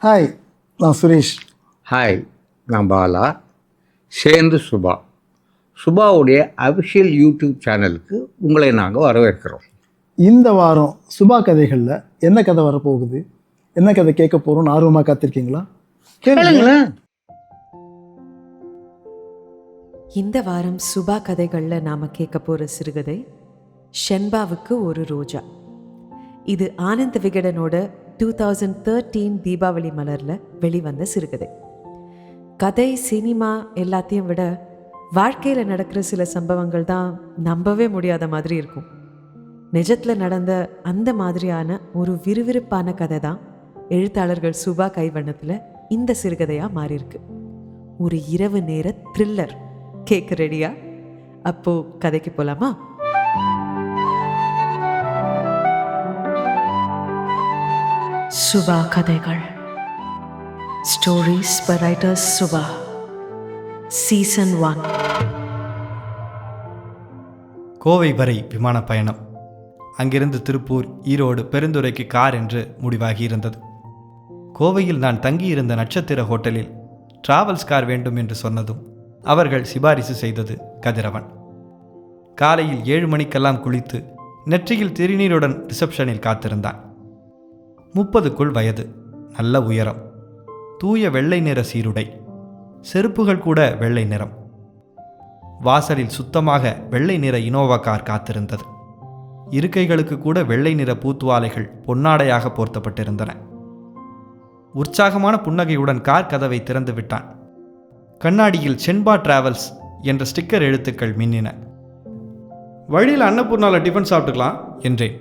Hi, நான் Suresh. Hi, நான் பாலா. சேர்ந்து சுபாவுடைய அஃபிஷியல் யூடியூப் சேனலுக்கு உங்களை நாங்கள் வரவேற்கிறோம். இந்த வாரம் சுபா கதைகளில் என்ன கதை வரப்போகுது, என்ன கதை கேட்க போகிறோம்னு ஆர்வமாக காத்திருக்கீங்களா? கேளுங்களேன். இந்த வாரம் சுபா கதைகளில் நாம் கேட்க போகிற சிறுகதை ஷென்பாவுக்கு ஒரு ரோஜா. இது ஆனந்த் விகடனோட 2013 தீபாவளி மலரில் வெளிவந்த சிறுகதை. கதை, சினிமா எல்லாத்தையும் விட வாழ்க்கையில் நடக்கிற சில சம்பவங்கள் தான் நம்பவே முடியாத மாதிரி இருக்கும். நிஜத்தில் நடந்த அந்த மாதிரியான ஒரு விறுவிறுப்பான கதை தான் எழுத்தாளர்கள் சுபா கைவண்ணத்தில் இந்த சிறுகதையாக மாறியிருக்கு. ஒரு இரவு நேர த்ரில்லர். கேட்க ரெடியா? அப்போ கதைக்கு போலாமா? சுபா கதைகள். Stories by writers Subha. Season 1. Kovai வரை விமான பயணம். அங்கிருந்து திருப்பூர், ஈரோடு, பெருந்துறைக்கு கார் என்று முடிவாகியிருந்தது. கோவையில் நான் தங்கியிருந்த நட்சத்திர ஹோட்டலில் டிராவல்ஸ் கார் வேண்டும் என்று சொன்னதும் அவர்கள் சிபாரிசு செய்தது கதிரவன். காலையில் 7 மணிக்கெல்லாம் குளித்து நெற்றியில் திருநீருடன் ரிசப்ஷனில் காத்திருந்தான். 30க்குள் வயது, நல்ல உயரம், தூய வெள்ளை நிற சீருடை, செருப்புகள் கூட வெள்ளை நிறம். வாசலில் சுத்தமாக வெள்ளை நிற இனோவா கார் காத்திருந்தது. இருக்கைகளுக்கு கூட வெள்ளை நிற பூத்துவாலைகள் பொன்னாடையாக போர்த்தப்பட்டிருந்தன. உற்சாகமான புன்னகையுடன் கார் கதவை திறந்து விட்டான். கண்ணாடியில் ஷென்பா டிராவல்ஸ் என்ற ஸ்டிக்கர் எழுத்துக்கள் மின்னின. வழியில் அன்னபூர்ணாவில் டிஃபன் சாப்பிட்டுக்கலாம் என்றேன்.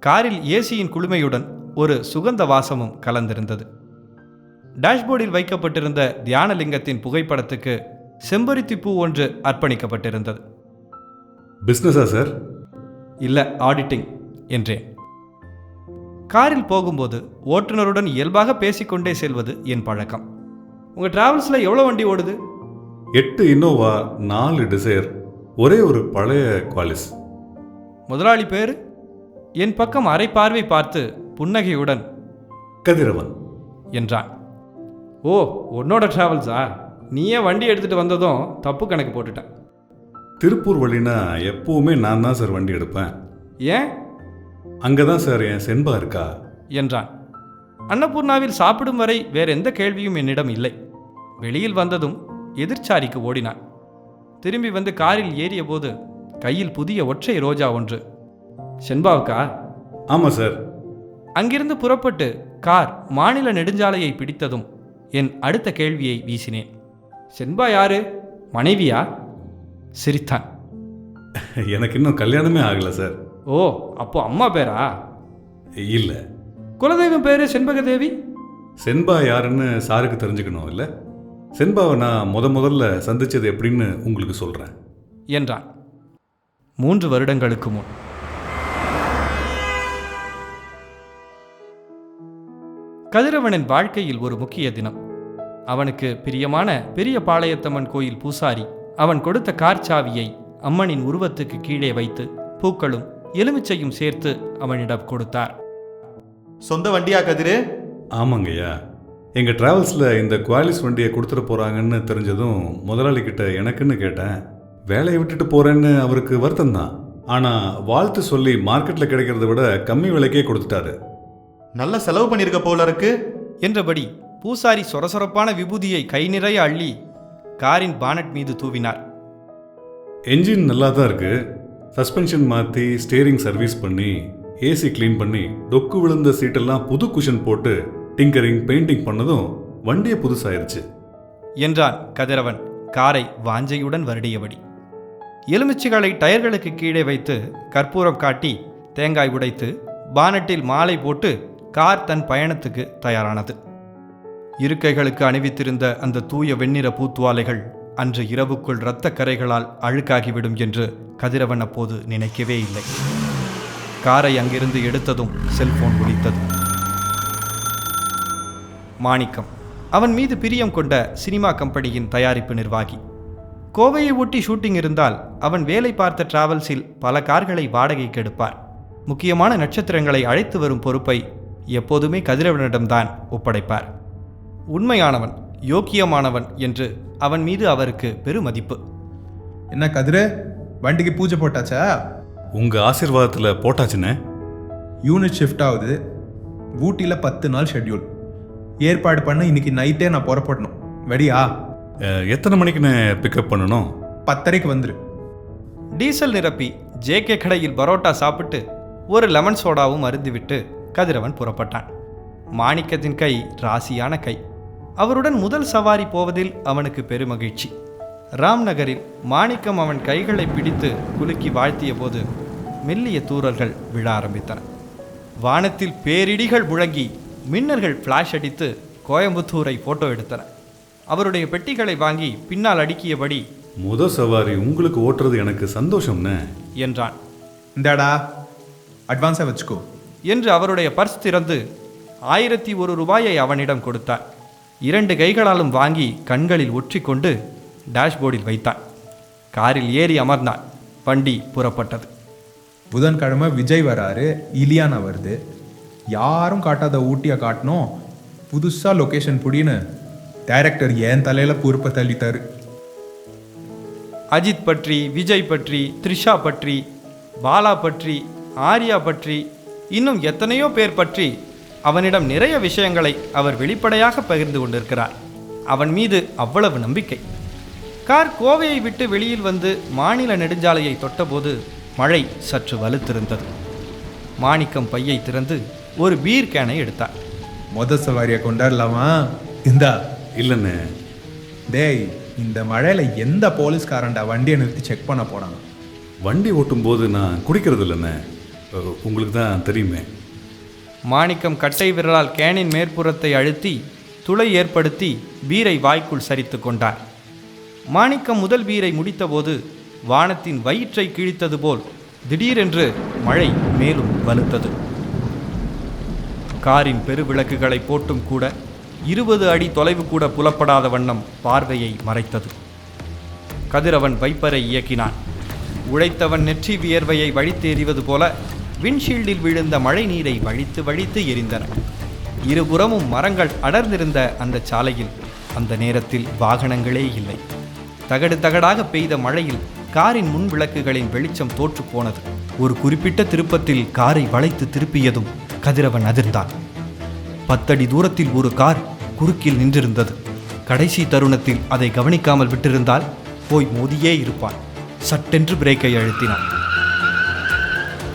காரில் ஏசியின் குளுமையுடன் ஒரு சுகந்த வாசமும் கலந்திருந்தது. டேஷ்போர்டில் வைக்கப்பட்டிருந்த தியானலிங்கத்தின் புகைப்படத்துக்கு செம்பருத்தி பூ ஒன்று அர்ப்பணிக்கப்பட்டிருந்தது. பிஸ்னஸா சார்? இல்லை, ஆடிட்டிங் என்றேன். காரில் போகும்போது ஓட்டுநருடன் இயல்பாக பேசிக்கொண்டே செல்வது என் பழக்கம். உங்கள் டிராவல்ஸில் எவ்வளோ வண்டி ஓடுது? 8 இன்னோவா, 4 டிசைர், ஒரே ஒரு பழைய குவாலிஸ். முதலாளி பேர்? என் பக்கம் அரை பார்வை பார்த்து புன்னகையுடன் கதிரவன் என்றான். ஓ, உன்னோட டிராவல்ஸா? நீயே வண்டி எடுத்துகிட்டு வந்ததும் தப்பு கணக்கு போட்டுட்டேன். திருப்பூர் வழினா எப்பவுமே நான் தான் சார் வண்டி எடுப்பேன். ஏன்? அங்கே தான் சார் என் சென்பா இருக்கா என்றான். அன்னபூர்ணாவில் சாப்பிடும் வரை வேற எந்த கேள்வியும் என்னிடம் இல்லை. வெளியில் வந்ததும் எதிர்ச்சாரிக்கு ஓடினான். திரும்பி வந்து காரில் ஏறிய போது கையில் புதிய ஒற்றை ரோஜா ஒன்று. ஷென்பாவுக்கா? ஆமாம் சார். அங்கிருந்து புறப்பட்டு கார் மாநில நெடுஞ்சாலையை பிடித்ததும் என் அடுத்த கேள்வியை வீசினேன். ஷென்பா யாரு? மனைவியா? சிரித்தான். எனக்கு இன்னும் கல்யாணமே ஆகலை சார். ஓ, அப்போ அம்மா பேரா? இல்லை. குலதெய்வம் பேரு செண்பகதேவி. சென்பா யாருன்னு சாருக்கு தெரிஞ்சுக்கணும் இல்லை? சென்பாவை நான் முதல்ல சந்திச்சது எப்படின்னு உங்களுக்கு சொல்கிறேன் என்றான். 3 வருடங்களுக்கு முன். கதிரவனின் வாழ்க்கையில் ஒரு முக்கிய தினம். அவனுக்கு பிரியமான பெரிய பாளையத்தம்மன் கோயில் பூசாரி அவன் கொடுத்த கார் சாவியை அம்மனின் உருவத்துக்கு கீழே வைத்து பூக்களும் எலுமிச்சையும் சேர்த்து அவனிடம் கொடுத்தார். சொந்த வண்டியா கதிரு? ஆமாங்கய்யா. எங்கள் டிராவல்ஸில் இந்த குவாலிஸ் வண்டியை கொடுத்துட போகிறாங்கன்னு தெரிஞ்சதும் முதலாளிக்கிட்ட எனக்குன்னு கேட்டேன். வேலையை விட்டுட்டு போகிறேன்னு அவருக்கு வருத்தம் தான். ஆனால் வாழ்த்து சொல்லி மார்க்கெட்டில் கிடைக்கிறத விட கம்மி விலைக்கே கொடுத்துட்டாரு. நல்ல செலவு பண்ணியிருக்க போல இருக்கு என்றபடி பூசாரி சொரசொரப்பான விபூதியை கை நிறைய அள்ளி காரின் பானட் மீது தூவினார். என்ஜின் நல்லா தான் இருக்குது. சஸ்பென்ஷன் மாற்றி ஸ்டேரிங் சர்வீஸ் பண்ணி ஏசி க்ளீன் பண்ணி டொக்கு விழுந்த சீட்டெல்லாம் புது குஷன் போட்டு டிங்கரிங் பெயிண்டிங் பண்ணதும் வண்டியை புதுசாயிருச்சு என்றான் கதிரவன் காரை வாஞ்சையுடன் வருடியபடி. எலுமிச்சைகளை டயர்களுக்கு கீழே வைத்து கற்பூரம் காட்டி தேங்காய் உடைத்து பானட்டில் மாலை போட்டு கார் தன் பயணத்துக்கு தயாரானது. இருக்கைகளுக்கு அணிவித்திருந்த அந்த தூய வெண்ணிற பூத்துவாலைகள் அன்று இரவுக்குள் இரத்த கரைகளால் அழுக்காகிவிடும் என்று கதிரவன் அப்போது நினைக்கவே இல்லை. காரை அங்கிருந்து எடுத்ததும் செல்போன் ஒலித்தது. மாணிக்கம், அவன் மீது பிரியம் கொண்ட சினிமா கம்பெனியின் தயாரிப்பு நிர்வாகி. கோவையை ஒட்டி ஷூட்டிங் இருந்தால் அவன் வேலை பார்த்த டிராவல்ஸில் பல கார்களை வாடகைக்கு எடுப்பார். முக்கியமான நட்சத்திரங்களை அழைத்து வரும் பொறுப்பை எப்போதுமே கதிரவனிடம்தான் ஒப்படைப்பார். உண்மையானவன், யோக்கியமானவன் என்று அவன் மீது அவருக்கு பெருமதிப்பு. என்ன கதிரு, வண்டிக்கு பூஜை போட்டாச்சா? உங்க ஆசீர்வாதத்துல போட்டாச்சுண்ணே. யூனிட் ஷிஃப்ட் ஆகுது. ஊட்டியில் 10 நாள் ஷெட்யூல். ஏற்பாடு பண்ண இன்னைக்கு நைட்டே நான் புறப்படணும். வெடியா? எத்தனை மணிக்குண்ணே பிக்கப் பண்ணணும்? 10:30 வந்துரு. டீசல் நிரப்பி ஜேகே கடையில் பரோட்டா சாப்பிட்டு ஒரு லெமன் சோடாவும் அருந்திவிட்டு கதிரவன் புறப்பட்டான். மாணிக்கத்தின் கை ராசியான கை. அவருடன் முதல் சவாரி போவதில் அவனுக்கு பெருமகிழ்ச்சி. ராம்நகரில் மாணிக்கம் அவன் கைகளை பிடித்து குலுக்கி வாழ்த்திய போது மெல்லிய தூறல்கள் விழ ஆரம்பித்தன. வானத்தில் பேரிடிகள் முழங்கி மின்னல்கள் ஃப்ளாஷ் அடித்து கோயம்புத்தூரை போட்டோ எடுத்தன. அவருடைய பெட்டிகளை வாங்கி பின்னால் அடுக்கியபடி, முத சவாரி உங்களுக்கு ஓட்டுறது எனக்கு சந்தோஷம்ண்ணே என்றான். இந்தாடா, அட்வான்ஸாக வச்சுக்கோ என்று அவருடைய பர்ஸ் திறந்து 1001 ரூபாயை அவனிடம் கொடுத்தார். 2 கைகளாலும் வாங்கி கண்களில் ஒற்றிக்கொண்டு டேஷ்போர்டில் வைத்தான். காரில் ஏறி அமர்ந்தான். வண்டி புறப்பட்டது. புதன்கிழமை விஜய் வராரு, இலியானா வருது. யாரும் காட்டாத ஊட்டியை காட்டணும். புதுசாக லொக்கேஷன் புடின்னு டைரக்டர் என் தலையில் பொறுப்பை தள்ளித்தாரு. அஜித் பற்றி, விஜய் பற்றி, த்ரிஷா பற்றி, பாலா பற்றி, ஆர்யா பற்றி, இன்னும் எத்தனையோ பேர் பற்றி அவனிடம் நிறைய விஷயங்களை அவர் வெளிப்படையாக பகிர்ந்து கொண்டிருக்கிறார். அவன் மீது அவ்வளவு நம்பிக்கை. கார் கோவையை விட்டு வெளியில் வந்து மாநில நெடுஞ்சாலையை தொட்டபோது மழை சற்று வலுத்திருந்தது. மாணிக்கம் பையை திறந்து ஒரு பீர் கேனை எடுத்தார். மொதல் சவாரியை கொண்டாடலாமா? இந்தா. இல்லைண்ணே. டேய், இந்த மழையில் எந்த போலீஸ்காரன்டா வண்டியை நிறுத்தி செக் பண்ண போனாங்க? வண்டி ஓட்டும்போது நான் குடிக்கிறது இல்லைண்ணே, உங்களுக்கு தான் தெரியுமே. மாணிக்கம் கட்டை விரலால் கேனின் மேற்புறத்தை அழுத்தி துளை ஏற்படுத்தி பீரை வாய்க்குள் சரித்து கொண்டார். மாணிக்கம் முதல் பீரை முடித்தபோது வானத்தின் வயிற்றை கிழித்தது போல் திடீரென்று மழை மேலும் வலுத்தது. காரின் பெருவிளக்குகளை போட்டும் கூட 20 அடி தொலைவு கூட புலப்படாத வண்ணம் பார்வையை மறைத்தது. கதிரவன் வைப்பரை இயக்கினான். உழைத்தவன் நெற்றி வியர்வையை வழித்து எறிவது போல விண்ஷீல்டில் விழுந்த மழை நீரை வழித்து வழித்து எரிந்தன. இருபுறமும் மரங்கள் அடர்ந்திருந்த அந்த சாலையில் அந்த நேரத்தில் வாகனங்களே இல்லை. தகடு தகடாக பெய்த மழையில் காரின் முன் விளக்குகளின் வெளிச்சம் தோற்று போனது. ஒரு குறிப்பிட்ட திருப்பத்தில் காரை வளைத்து திருப்பியதும் கதிரவன் அதிர்ந்தான். 10 அடி தூரத்தில் ஒரு கார் குறுக்கில் நின்றிருந்தது. கடைசி தருணத்தில் அதை கவனிக்காமல் விட்டிருந்தால் போய் மோதியே இருப்பான். சட்டென்று பிரேக்கை அழுத்தினான்.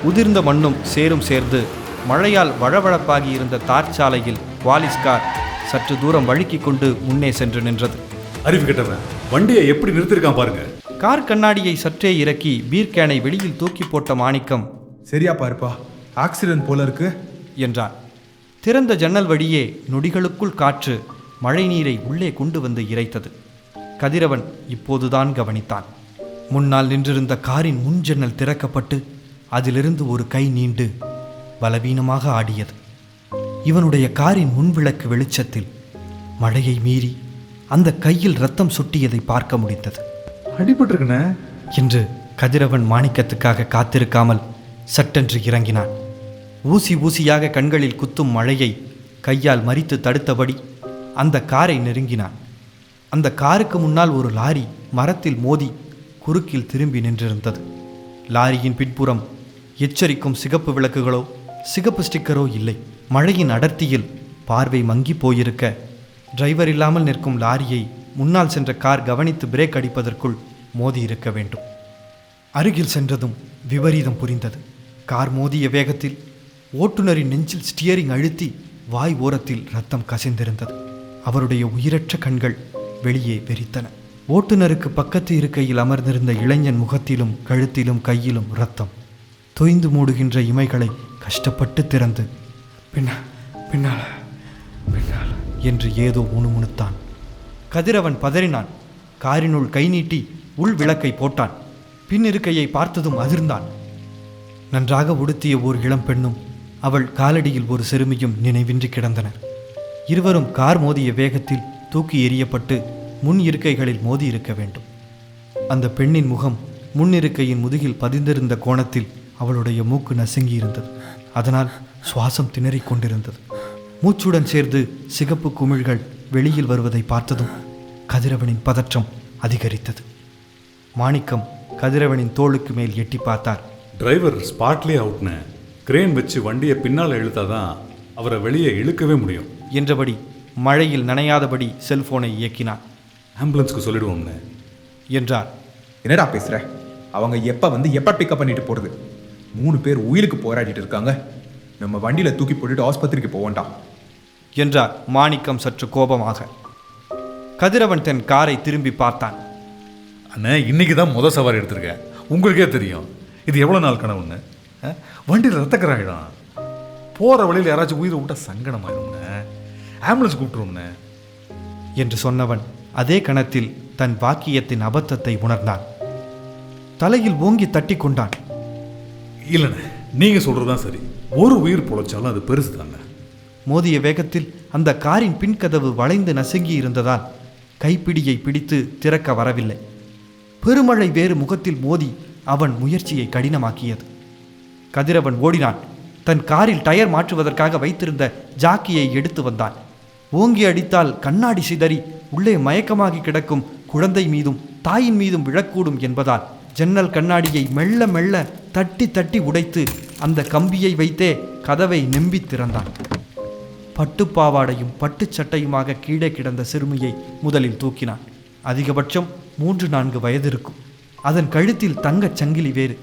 உதிர்ந்த மண்ணும் சேரும் சேர்ந்து மழையால் வழவழப்பாகி இருந்த தார் சாலையில் குவாலிஸ் கார் சற்று தூரம் வழுக்கிக் கொண்டு முன்னே சென்று நின்றது. அறிவு கெட்டவன், வண்டியை எப்படி நிறுத்திருக்கான் பாருங்க. கார் கண்ணாடியை சற்றே இறக்கி பீர் கேனை வெளியில் தூக்கி போட்ட மாணிக்கம், சரியா பாருப்பா, ஆக்சிடென்ட் போல இருக்கு என்றார். திறந்த ஜன்னல் வழியே நொடிகளுக்குள் காற்று மழை நீரை உள்ளே கொண்டு வந்து இறைத்தது. கதிரவன் இப்போதுதான் கவனித்தான். முன்னால் நின்றிருந்த காரின் முன் ஜன்னல் திறக்கப்பட்டு அதிலிருந்து ஒரு கை நீண்டு பலவீனமாக ஆடியது. இவனுடைய காரின் முன்விளக்கு வெளிச்சத்தில் மழையை மீறி அந்த கையில் ரத்தம் சொட்டியதை பார்க்க முடிந்தது. அடிபட்டிருக்கண்ணே என்று கதிரவன் மாணிக்கத்துக்காக காத்திருக்காமல் சட்டென்று இறங்கினான். ஊசி ஊசியாக கண்களில் குத்தும் மழையை கையால் மறித்து தடுத்தபடி அந்த காரை நெருங்கினான். அந்த காருக்கு முன்னால் ஒரு லாரி மரத்தில் மோதி குறுக்கில் திரும்பி நின்றிருந்தது. லாரியின் பின்புறம் எச்சரிக்கும் சிகப்பு விளக்குகளோ சிகப்பு ஸ்டிக்கரோ இல்லை. மழையின் அடர்த்தியில் பார்வை மங்கி போயிருக்க டிரைவர் இல்லாமல் நிற்கும் லாரியை முன்னால் சென்ற கார் கவனித்து பிரேக் அடிப்பதற்குள் மோதி இருக்க வேண்டும். அருகில் சென்றதும் விபரீதம் புரிந்தது. கார் மோதிய வேகத்தில் ஓட்டுநரின் நெஞ்சில் ஸ்டியரிங் அழுத்தி வாய் ஓரத்தில் ரத்தம் கசிந்திருந்தது. அவருடைய உயிரற்ற கண்கள் வெளியே வெறித்தன. ஓட்டுநருக்கு பக்கத்து இருக்கையில் அமர்ந்திருந்த இளைஞன் முகத்திலும் கழுத்திலும் கையிலும் ரத்தம். தொய்ந்து மூடுகின்ற இமைகளை கஷ்டப்பட்டு திறந்து பின்னால் என்று ஏதோ முணுமுணுத்தான். கதிரவன் பதறினான். காரினுள் கை நீட்டி உள் விளக்கை போட்டான். பின் இருக்கையை பார்த்ததும் அதிர்ந்தான். நன்றாக உடுத்திய ஓர் இளம் பெண்ணும் அவள் காலடியில் ஒரு சிறுமியும் நினைவின்றி கிடந்தனர். இருவரும் கார் மோதிய வேகத்தில் தூக்கி எறியப்பட்டு முன் இருக்கைகளில் மோதி இருக்க வேண்டும். அந்த பெண்ணின் முகம் முன் இருக்கையின் முதுகில் பதிந்திருந்த கோணத்தில் அவளுடைய மூக்கு நசுங்கி இருந்தது. அதனால் சுவாசம் திணறிக் கொண்டிருந்தது. மூச்சுடன் சேர்ந்து சிகப்பு குமிழ்கள் வெளியில் வருவதை பார்த்ததும் கதிரவனின் பதற்றம் அதிகரித்தது. மாணிக்கம் கதிரவனின் தோளுக்கு மேல் எட்டி பார்த்தார். டிரைவர் ஸ்பாட்லேயே அவுட்னு. கிரேன் வச்சு வண்டியை பின்னால் இழுத்தாதான் அவரை வெளியே இழுக்கவே முடியும் என்றபடி மழையில் நனையாதபடி செல்போனை இயக்கினார். ஆம்புலன்ஸ்க்கு சொல்லிடுவோம்னு என்றார். என்னடா பேசுற? அவங்க எப்ப வந்து எப்ப பிக்கப் பண்ணிட்டு போறது? 3 பேர் உயிருக்கு போராடிட்டு இருக்காங்க. நம்ம வண்டியில தூக்கி போட்டுட்டு ஆஸ்பத்திரிக்கு போவோண்டா என்றார் மாணிக்கம் சற்று கோபமாக. கதிரவன் தன் காரை திரும்பி பார்த்தான். அண்ணே, இன்னைக்கு தான் முதல் சவாரி எடுத்திருக்கேன். உங்களுக்கே தெரியும் இது எவ்வளோ நாள் கனவுன்னு. வண்டியில் ரத்தக்கராயிடும். போகிற வழியில் யாராச்சும் உயிரை விட்டா சங்கடமாயிடும்ண்ணே. ஆம்புலன்ஸ் கூப்பிட்டுருவோம்ண்ணே என்று சொன்னவன் அதே கணத்தில் தன் வாக்கியத்தின் அபத்தத்தை உணர்ந்தான். தலையில் ஓங்கி தட்டி கொண்டான். இல்லைண்ணே, நீங்கள் சொல்கிறது தான் சரி. ஒரு உயிர் பொழைச்சாலும் அது பெருசு தானே. மோதிய வேகத்தில் அந்த காரின் பின்கதவு வளைந்து நசுங்கி இருந்ததால் கைப்பிடியை பிடித்து திறக்க வரவில்லை. பெருமழை வேறு முகத்தில் மோதி அவன் முயற்சியை கடினமாக்கியது. கதிரவன் ஓடினான். தன் காரில் டயர் மாற்றுவதற்காக வைத்திருந்த ஜாக்கியை எடுத்து வந்தான். ஓங்கி அடித்தால் கண்ணாடி சிதறி உள்ளே மயக்கமாகி கிடக்கும் குழந்தை மீதும் தாயின் மீதும் விழக்கூடும் என்பதால் ஜன்னல் கண்ணாடியை மெல்ல மெல்ல தட்டி தட்டி உடைத்து அந்த கம்பியை வைத்தே கதவை நெம்பி திறந்தான். பட்டுப்பாவாடையும் பட்டுச் சட்டையுமாக கீழே கிடந்த சிறுமியை முதலில் தூக்கினான். அதிகபட்சம் 3-4 வயது இருக்கும். அதன் கழுத்தில் தங்கச் சங்கிலி வேறு.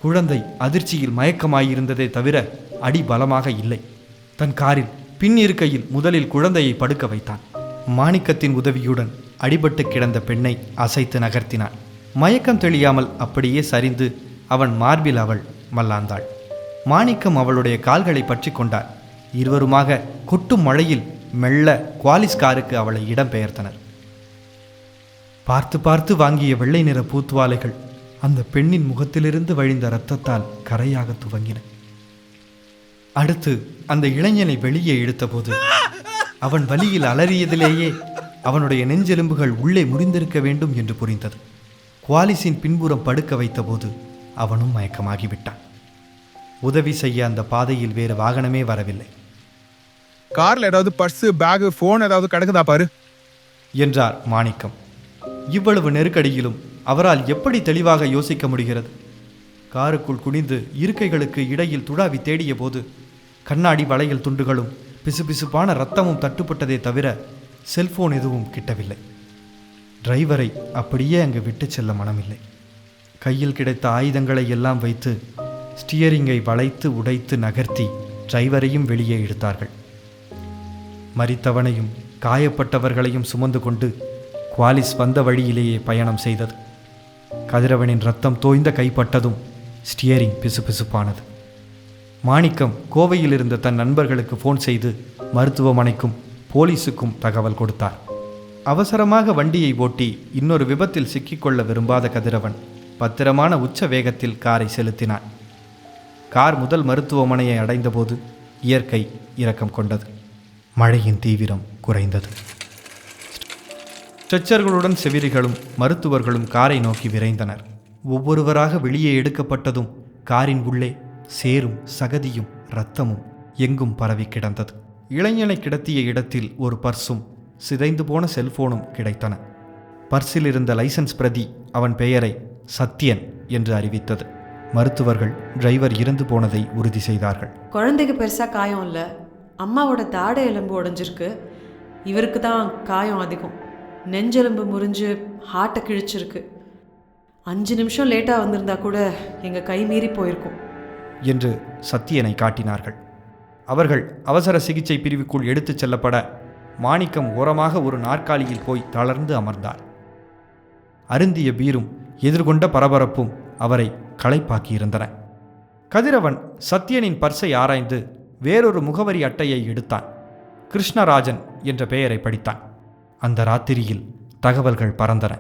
குழந்தை அதிர்ச்சியில் மயக்கமாயிருந்ததே தவிர அடி பலமாக இல்லை. தன் காரில் பின் இருக்கையில் முதலில் குழந்தையை படுக்க வைத்தான். மாணிக்கத்தின் உதவியுடன் அடிபட்டு கிடந்த பெண்ணை அசைத்து நகர்த்தினான். மயக்கம் தெளியாமல் அப்படியே சரிந்து அவன் மார்பில் அவள் மல்லாந்தாள். மாணிக்கம் அவளுடைய கால்களை பற்றி கொண்டார். இருவருமாக கொட்டும் மழையில் மெல்ல குவாலிஸ் காருக்கு அவளை இடம்பெயர்த்தனர். பார்த்து பார்த்து வாங்கிய வெள்ளை நிற பூத்துவாலைகள் அந்த பெண்ணின் முகத்திலிருந்து வழிந்த இரத்தத்தால் கரையாக துவங்கின. அடுத்து அந்த இளைஞனை வெளியே இழுத்தபோது அவன் வலியில் அலறியதிலேயே அவனுடைய நெஞ்செலும்புகள் உள்ளே முறிந்திருக்க வேண்டும் என்று புரிந்தது. குவாலிஸின் பின்புறம் படுக்க வைத்தபோது அவனும் மயக்கமாகிவிட்டான். உதவி செய்ய அந்த பாதையில் வேறு வாகனமே வரவில்லை. கார்ல ஏதாவது பர்ஸு, பேகு, போன் ஏதாவது கிடக்குதா பாரு என்றார் மாணிக்கம். இவ்வளவு நெருக்கடியிலும் அவரால் எப்படி தெளிவாக யோசிக்க முடிகிறது? காருக்குள் குனிந்து இருக்கைகளுக்கு இடையில் துடாவி தேடிய போது கண்ணாடி வளையல் துண்டுகளும் பிசுபிசுப்பான இரத்தமும் தட்டுப்பட்டதே தவிர செல்போன் எதுவும் கிட்டவில்லை. டிரைவரை அப்படியே அங்கு விட்டு செல்ல மனமில்லை. கையில் கிடைத்த ஆயுதங்களை எல்லாம் வைத்து ஸ்டியரிங்கை வளைத்து உடைத்து நகர்த்தி டிரைவரையும் வெளியே இழுத்தார்கள். மரித்தவனையும் காயப்பட்டவர்களையும் சுமந்து கொண்டு குவாலிஸ் வந்த வழியிலேயே பயணம் செய்தது. கதிரவனின் ரத்தம் தோய்ந்த கைப்பட்டதும் ஸ்டியரிங் பிசுபிசுப்பானது. மாணிக்கம் கோவையில் இருந்த தன் நண்பர்களுக்கு ஃபோன் செய்து மருத்துவமனைக்கும் போலீஸுக்கும் தகவல் கொடுத்தார். அவசரமாக வண்டியை ஓட்டி இன்னொரு விபத்தில் சிக்கிக்கொள்ள விரும்பாத கதிரவன் பத்திரமான உச்ச வேகத்தில் காரை செலுத்தினான். கார் முதல் மருத்துவமனையை அடைந்தபோது இயற்கை இரக்கம் கொண்டது. மழையின் தீவிரம் குறைந்தது. ஸ்ட்ரெச்சர்களுடன் செவிலிகளும் மருத்துவர்களும் காரை நோக்கி விரைந்தனர். ஒவ்வொருவராக வெளியே எடுக்கப்பட்டதும் காரின் உள்ளே சேரும் சகதியும் இரத்தமும் எங்கும் பரவி கிடந்தது. இளைஞனை கிடத்திய இடத்தில் ஒரு பர்சும் சிதைந்து போன செல்போனும் கிடைத்தன. பர்சில் இருந்த லைசன்ஸ் பிரதி அவன் பெயரை சத்யன் என்று அறிவித்தது. மருத்துவர்கள் டிரைவர் இறந்து போனதை உறுதி செய்தார்கள். குழந்தைக்கு பெருசாக காயம் இல்லை. அம்மாவோட தாடை எலும்பு உடைஞ்சிருக்கு. இவருக்கு தான் காயம் அதிகம். நெஞ்செலும்பு முறிஞ்சு ஹார்ட்டை கிழிச்சிருக்கு. 5 நிமிஷம் லேட்டாக வந்திருந்தா கூட எங்கள் கை மீறி போயிருக்கும் என்று சத்தியனை காட்டினார்கள். அவர்கள் அவசர சிகிச்சை பிரிவுக்குள் எடுத்துச் செல்லப்பட மாணிக்கம் ஓரமாக ஒரு நாற்காலியில் போய் தளர்ந்து அமர்ந்தார். அருந்திய பீரும் எதிர்கொண்ட பரபரப்பும் அவரை களைப்பாக்கியிருந்தன. கதிரவன் சத்யனின் பர்ஸை ஆராய்ந்து வேறொரு முகவரி அட்டையை எடுத்தான். கிருஷ்ணராஜன் என்ற பெயரை படித்தான். அந்த ராத்திரியில் தகவல்கள் பறந்தன.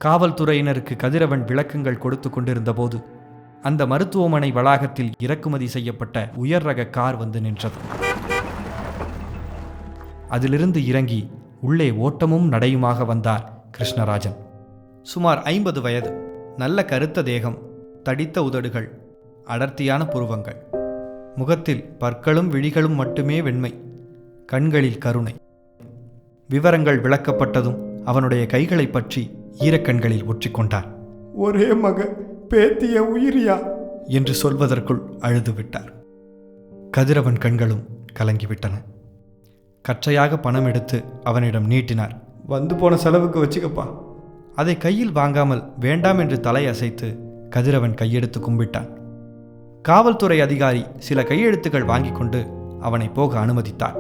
காவல்துறையினருக்கு கதிரவன் விளக்கங்கள் கொடுத்து கொண்டிருந்த போது அந்த மருத்துவமனை வளாகத்தில் இறக்குமதி செய்யப்பட்ட உயர் ரக கார் வந்து நின்றது. அதிலிருந்து இறங்கி உள்ளே ஓட்டமும் நடையுமாக வந்தார் கிருஷ்ணராஜன். சுமார் 50 வயது, நல்ல கருத்த தேகம், தடித்த உதடுகள், அடர்த்தியான புருவங்கள். முகத்தில் பற்களும் விழிகளும் மட்டுமே வெண்மை, கண்களில் கருணை. விவரங்கள் விளக்கப்பட்டதும் அவனுடைய கைகளை பற்றி ஈரக்கண்களில் ஒற்றிக்கொண்டார். ஒரே மக, பேத்திய உயிரியா என்று சொல்வதற்குள் அழுதுவிட்டார். கதிரவன் கண்களும் கலங்கிவிட்டன. கற்றையாக பணம் எடுத்து அவனிடம் நீட்டினார். வந்து போன செலவுக்கு வச்சுக்கப்பா. அதை கையில் வாங்காமல் வேண்டாம் என்று தலை அசைத்து கதிரவன் கையெடுத்து கும்பிட்டான். காவல்துறை அதிகாரி சில கையெழுத்துக்கள் வாங்கி கொண்டு அவனை போக அனுமதித்தார்.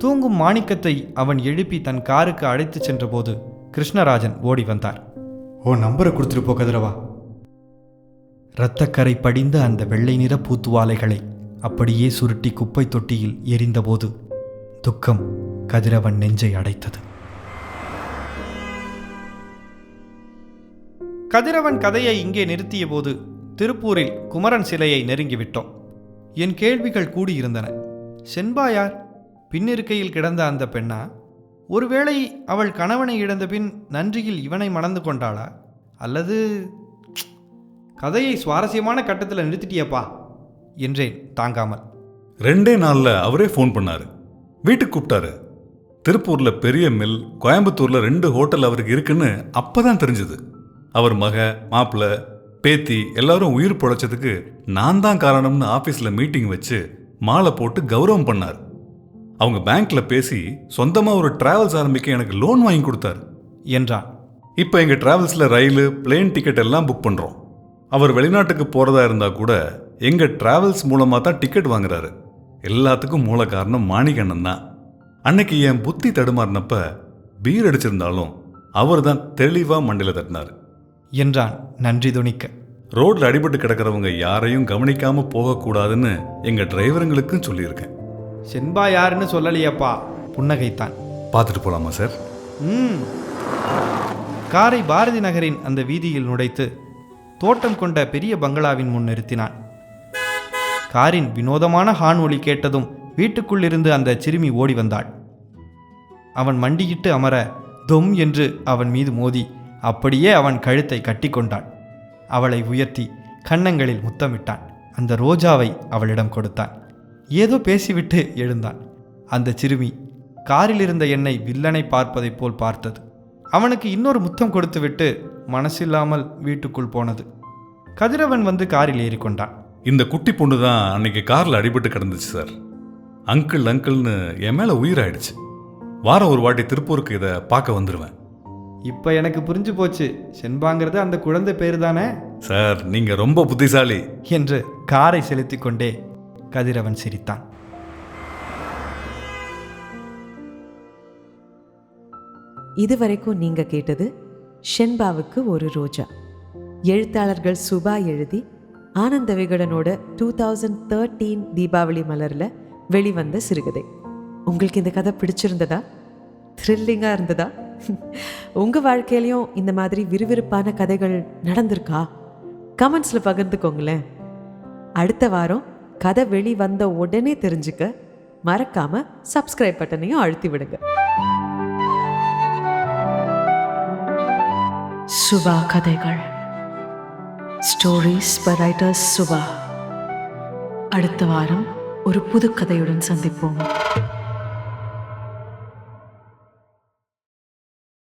தூங்கும் மாணிக்கத்தை அவன் எழுப்பி தன் காருக்கு அழைத்து சென்றபோது கிருஷ்ணராஜன் ஓடி வந்தார். ஓ நம்பரை கொடுத்துட்டு போ கதிரவா. இரத்தக்கரை படிந்த அந்த வெள்ளை நிற பூத்துவாலைகளை அப்படியே சுருட்டி குப்பை தொட்டியில் எரிந்தபோது துக்கம் கதிரவன் நெஞ்சை அடைத்தது. கதிரவன் கதையை இங்கே நிறுத்திய போது திருப்பூரில் குமரன் சிலையை நெருங்கிவிட்டோம். என் கேள்விகள் கூடியிருந்தன. செண்பா யார்? பின்னிருக்கையில் கிடந்த அந்த பெண்ணா? ஒருவேளை அவள் கணவனை இழந்த பின் நன்றியில் இவனை மணந்து கொண்டாளா? அல்லது... கதையை சுவாரஸ்யமான கட்டத்தில் நிறுத்திட்டியப்பா என்றேன் தாங்காமல். 2 நாளில் அவரே ஃபோன் பண்ணார். வீட்டுக்கு கூப்பிட்டாரு. திருப்பூரில் பெரிய மில், கோயம்புத்தூரில் 2 ஹோட்டல் அவருக்கு இருக்குன்னு அப்போ தான் தெரிஞ்சுது. அவர் மக, மாப்பிள்ளை, பேத்தி எல்லாரும் உயிர் பொழைச்சதுக்கு நான் தான் காரணம்னு ஆஃபீஸில் மீட்டிங் வச்சு மாலை போட்டு கௌரவம் பண்ணார். அவங்க பேங்க்கில் பேசி சொந்தமாக ஒரு டிராவல்ஸ் ஆரம்பிக்க எனக்கு லோன் வாங்கி கொடுத்தாரு என்றான். இப்போ எங்கள் டிராவல்ஸில் ரயிலு, பிளேன் டிக்கெட் எல்லாம் புக் பண்ணுறோம். அவர் வெளிநாட்டுக்கு போகிறதா இருந்தால் கூட எங்கள் டிராவல்ஸ் மூலமாக தான் டிக்கெட் வாங்குறாரு. எல்லாத்துக்கும் மூல காரணம் மாணிக்கண்ணன் தான். அன்னைக்கு என் புத்தி தடுமாறினப்ப பீர் அடிச்சிருந்தாலும் அவர் தான் தெளிவாக மண்டையில் தட்டினார் என்றான் நன்றி துணிக்க. ரோட்டில் அடிபட்டு கிடக்கிறவங்க யாரையும் கவனிக்காமல் போகக்கூடாதுன்னு எங்கள் டிரைவருங்களுக்கும் சொல்லியிருக்கேன். செண்பா யாருன்னு சொல்லலையப்பா, புன்னகைத்தான். பார்த்துட்டு போகலாமா சார்? காரை பாரதி நகரின் அந்த வீதியில் நுழைத்து தோட்டம் கொண்ட பெரிய பங்களாவின் முன் நிறுத்தினான். காரின் வினோதமான ஹார்ன் ஒலி கேட்டதும் வீட்டுக்குள்ளிருந்து அந்த சிறுமி ஓடி வந்தாள். அவன் மண்டியிட்டு அமர தொம் என்று அவன் மீது மோதி அப்படியே அவன் கழுத்தை கட்டி கொண்டாள். அவளை உயர்த்தி கன்னங்களில் முத்தமிட்டான். அந்த ரோஜாவை அவளிடம் கொடுத்தான். ஏதோ பேசிவிட்டு எழுந்தான். அந்த சிறுமி காரில் இருந்த என்னை வில்லனை பார்ப்பதைப் போல் பார்த்தது. அவனுக்கு இன்னொரு முத்தம் கொடுத்துவிட்டு மனசில்லாமல் வீட்டுக்குள் போனது. கதிரவன் வந்து காரில் ஏறிக்கொண்டான். இந்த குட்டி பொண்ணு தான் அன்னைக்கு காரில் அடிபட்டு கிடந்துச்சு சார். அங்கிள் அங்கிள்னு என் மேலே உயிராயிடுச்சு. வாரம் ஒரு வாட்டி திருப்பூருக்கு இதை பார்க்க வந்துடுவேன். இப்போ எனக்கு புரிஞ்சு போச்சு, செண்பாங்கிறது அந்த குழந்தை பேரு தானே? சார், நீங்கள் ரொம்ப புத்திசாலி என்று காரை செலுத்தி கொண்டே கதிரவன் சிரித்தான். இதுவரைக்கும் நீங்க கேட்டது ஷென்பாவுக்கு ஒரு ரோஜா. எழுத்தாளர்கள் சுபா எழுதி ஆனந்த விகடனோட 2013 தீபாவளி மலரில் வெளிவந்த சிறுகதை. உங்களுக்கு இந்த கதை பிடிச்சிருந்ததா? த்ரில்லிங்காக இருந்ததா? உங்கள் வாழ்க்கையிலையும் இந்த மாதிரி விறுவிறுப்பான கதைகள் நடந்திருக்கா? கமெண்ட்ஸில் பகிர்ந்துக்கோங்களேன். அடுத்த வாரம் கதை வெளிவந்த உடனே தெரிஞ்சுக்க மறக்காம சப்ஸ்கிரைப் பட்டனையும் அழுத்தி விடுங்க. சுபா கதைகள், ஸ்டோரிஸ் பை ரைட்டர்ஸ் சுபா. அடுத்த வாரம் ஒரு புது கதையுடன் சந்திப்போம்.